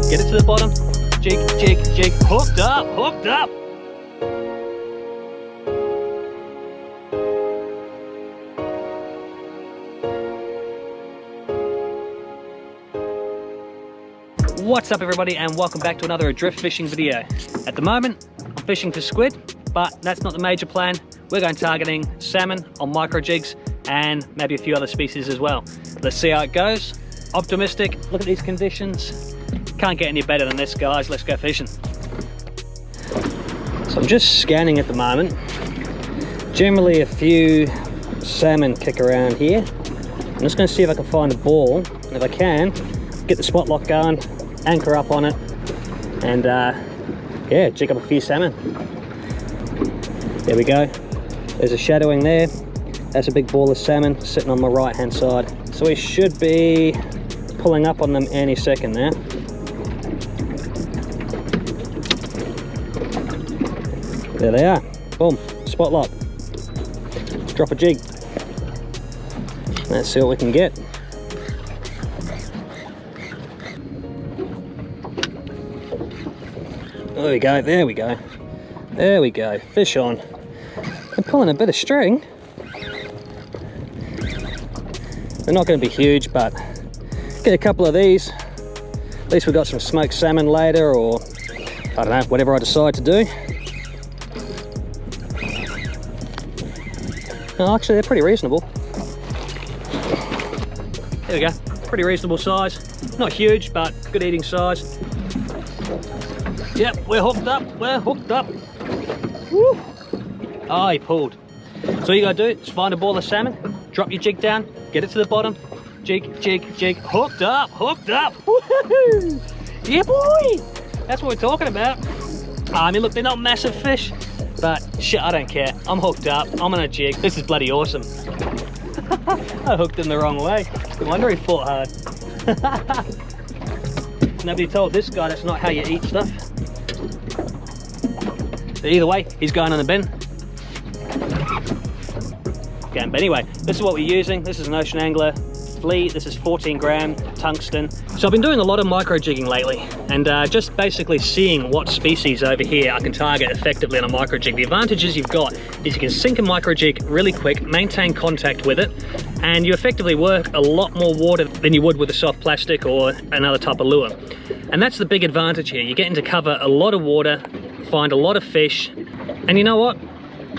get it to the bottom, jig, jig, jig, hooked up, hooked up. What's up everybody, and welcome back to another Adrift Fishing video. At the moment, I'm fishing for squid, but that's not the major plan. We're going targeting salmon on micro jigs and maybe a few other species as well. Let's see how it goes. Optimistic, look at these conditions. Can't get any better than this, guys. Let's go fishing. So I'm just scanning at the moment. Generally a few salmon kick around here. I'm just going to see if I can find a ball, and if I can, get the spot lock going, anchor up on it, and yeah, jig up a few salmon. There we go. There's a shadowing there. That's a big ball of salmon sitting on my right hand side. So we should be pulling up on them any second now. There they are. Boom, spot lock. Drop a jig. Let's see what we can get. There we go, there we go. There we go, fish on. I'm pulling a bit of string. They're not going to be huge, but get a couple of these. At least we've got some smoked salmon later, or I don't know, whatever I decide to do. No, actually they're pretty reasonable. There we go, pretty reasonable size. Not huge, but good eating size. Yep, we're hooked up, we're hooked up. Woo! Oh, he pulled. So all you gotta do is find a ball of salmon, drop your jig down, get it to the bottom, jig, jig, jig, hooked up, hooked up. Woohoo! Yeah, boy! That's what we're talking about. I mean, look, they're not massive fish, but shit, I don't care. I'm hooked up, I'm on a jig. This is bloody awesome. I hooked him the wrong way. No wonder he fought hard. Nobody told this guy that's not how you eat stuff. But either way, he's going on the bin. Okay, but anyway, this is what we're using. This is an Ocean Angler Flea. This is 14 gram tungsten. So I've been doing a lot of micro jigging lately, and just basically seeing what species over here I can target effectively on a micro jig. The advantages you've got is you can sink a micro jig really quick, maintain contact with it, and you effectively work a lot more water than you would with a soft plastic or another type of lure. And that's the big advantage here. You're getting to cover a lot of water, find a lot of fish, and you know what?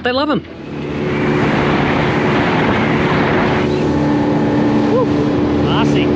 They love them. Woo, classy.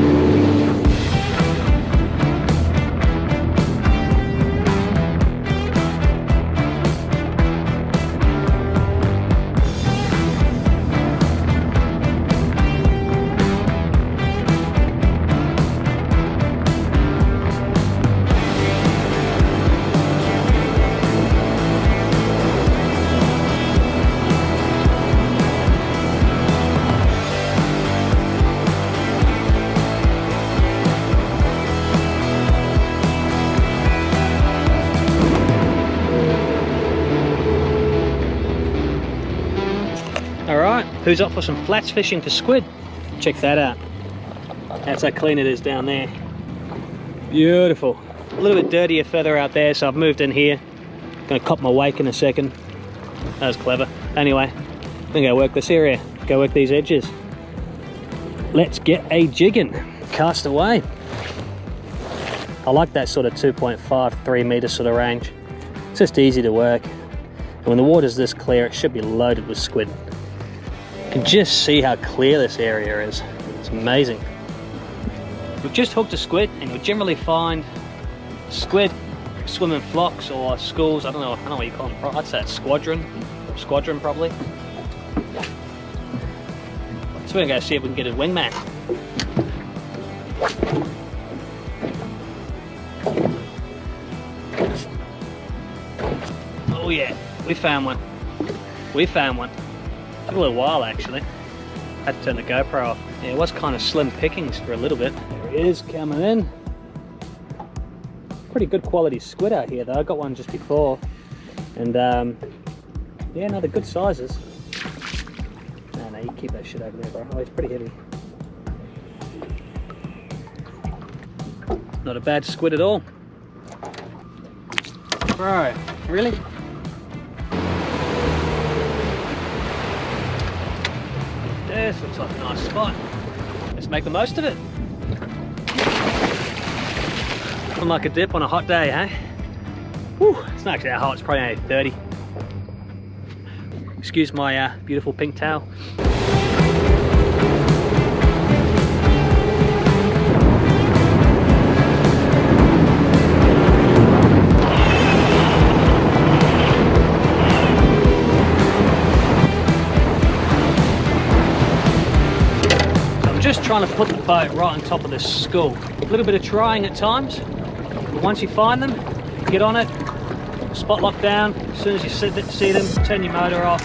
Alright, who's up for some flats fishing for squid? Check that out. That's how clean it is down there. Beautiful. A little bit dirtier further out there, so I've moved in here. Gonna cop my wake in a second. That was clever. Anyway, I'm gonna go work this area, go work these edges. Let's get a jigging. Cast away. I like that sort of 2.5, 3 meter sort of range. It's just easy to work. And when the water's this clear, it should be loaded with squid. You can just see how clear this area is. It's amazing. We've just hooked a squid, and you'll generally find squid swim in flocks or schools. I don't know what you call them. I'd say it's squadron probably. So we're gonna go see if we can get his wingman. Oh yeah, we found one. We found one. Took a little while actually. Had to turn the GoPro off. Yeah, it was kind of slim pickings for a little bit. There he is, coming in. Pretty good quality squid out here though. I got one just before. And yeah, no, they're good sizes. No, you keep that shit over there, bro. Oh, it's pretty heavy. Not a bad squid at all. Bro, really? This looks like a nice spot. Let's make the most of it. Looking like a dip on a hot day, eh? Whew, it's not actually that hot, it's probably only 30. Excuse my beautiful pink towel. Just trying to put the boat right on top of this school. A little bit of trying at times, but once you find them, get on it, spot lock down. As soon as you see them, turn your motor off.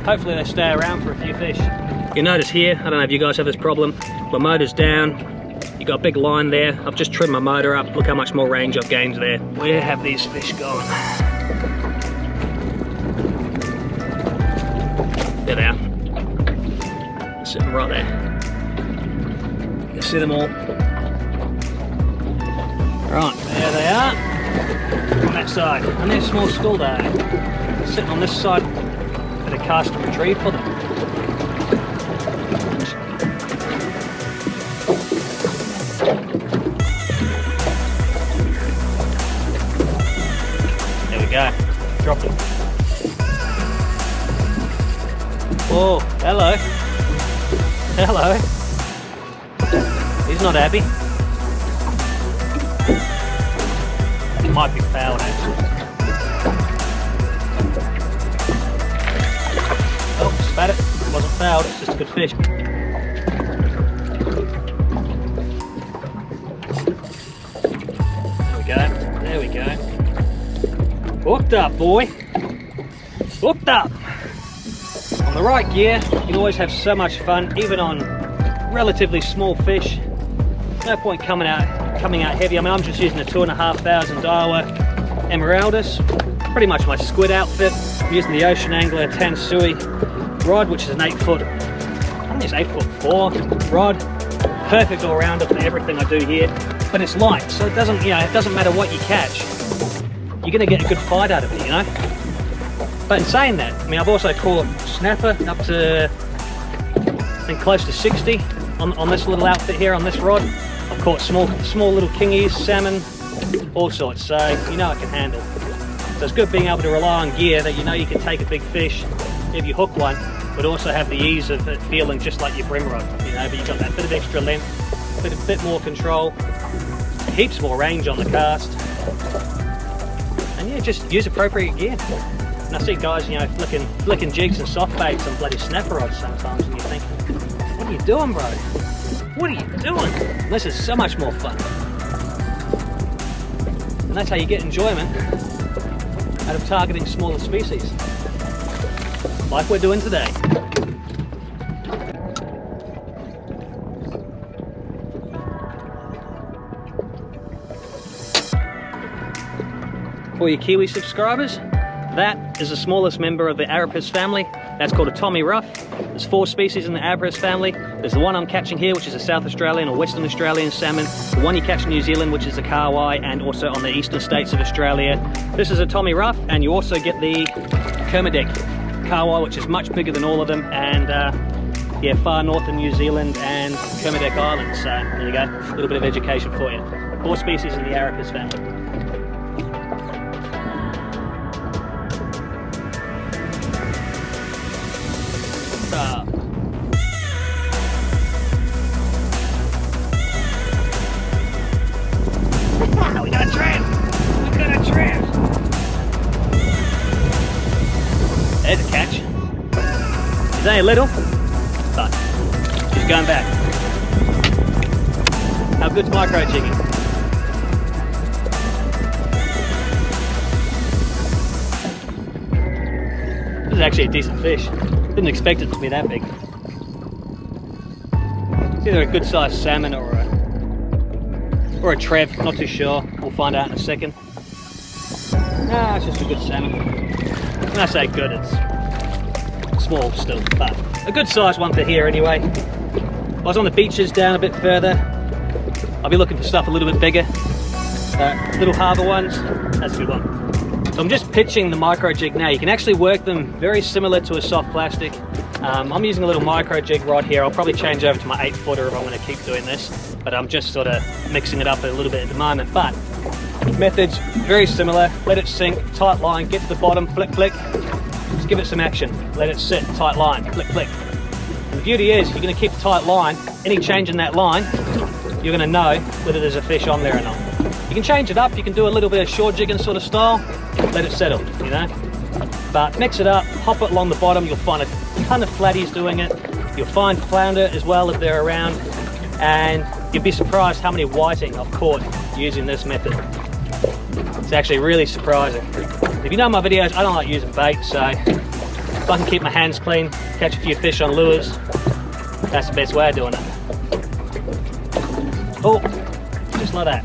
Hopefully they stay around for a few fish. You notice here, I don't know if you guys have this problem, my motor's down, you got a big line there. I've just trimmed my motor up, look how much more range I've gained there. Where have these fish gone? There they are. They're sitting right there. You see them all. Right, there they are. On that side. And they're small school there. Sitting on this side. Bit of cast and retrieve for them. There we go. Drop it. Oh, hello. Hello. He's not happy. It might be fouled actually. Oh, spat it. It wasn't fouled, it's just a good fish. There we go. There we go. Hooked up, boy. Hooked up. On the right gear, you can always have so much fun, even on relatively small fish. No point coming out heavy. I mean, I'm just using a 2,500 Daiwa Emeraldus. Pretty much my squid outfit. I'm using the Ocean Angler Tansui rod, which is an 8-foot, I think it's 8'4" rod. Perfect all-rounder for everything I do here. But it's light, so it doesn't, it doesn't matter what you catch. You're gonna get a good fight out of it, But in saying that, I mean, I've also caught snapper up to, I think, close to 60 on this little outfit here, on this rod. I've caught small little kingies, salmon, all sorts, so I can handle. So it's good being able to rely on gear that you can take a big fish if you hook one, but also have the ease of it feeling just like your brim rod, but you've got that bit of extra length, bit more control, heaps more range on the cast, and yeah, just use appropriate gear. And I see guys, flicking jigs and soft baits on bloody snapper rods sometimes, and you think, what are you doing, bro? What are you doing? This is so much more fun. And that's how you get enjoyment out of targeting smaller species, like we're doing today. For your Kiwi subscribers, that is the smallest member of the Adrift family. That's called a Tommy Rough. There's 4 species in the Adrift family. There's the one I'm catching here, which is a South Australian or Western Australian salmon. The one you catch in New Zealand, which is a Kawai, and also on the eastern states of Australia. This is a Tommy Rough, and you also get the Kermadec Kawai, which is much bigger than all of them, and yeah, far north in New Zealand and Kermadec Islands. So there you go, a little bit of education for you. 4 species in the Adrift family. We got a tramp! We got a tramp! There's a catch. He's only a little, but he's going back. How good's micro jigging? This is actually a decent fish. Didn't expect it to be that big. It's either a good sized salmon or a trev, not too sure. We'll find out in a second. Nah, it's just a good salmon. When I say good, it's small still, but a good sized one for here anyway. If I was on the beaches down a bit further, I'll be looking for stuff a little bit bigger. Little harbour ones, that's a good one. So I'm just pitching the micro jig now. You can actually work them very similar to a soft plastic. I'm using a little micro jig right here. I'll probably change over to my 8-footer if I'm going to keep doing this, but I'm just sort of mixing it up a little bit at the moment. But methods very similar. Let it sink, tight line, get to the bottom, flick, flick. Just give it some action. Let it sit, tight line, flick, flick. And the beauty is you're going to keep a tight line. Any change in that line, you're going to know whether there's a fish on there or not. You can change it up. You can do a little bit of short jigging sort of style. Let it settle, you know. But mix it up, hop it along the bottom. You'll find a ton of flatties doing it. You'll find flounder as well if they're around. And you'll be surprised how many whiting I've caught using this method. It's actually really surprising. If you know my videos, I don't like using bait, so if I can keep my hands clean, catch a few fish on lures, that's the best way of doing it. Oh, just like that.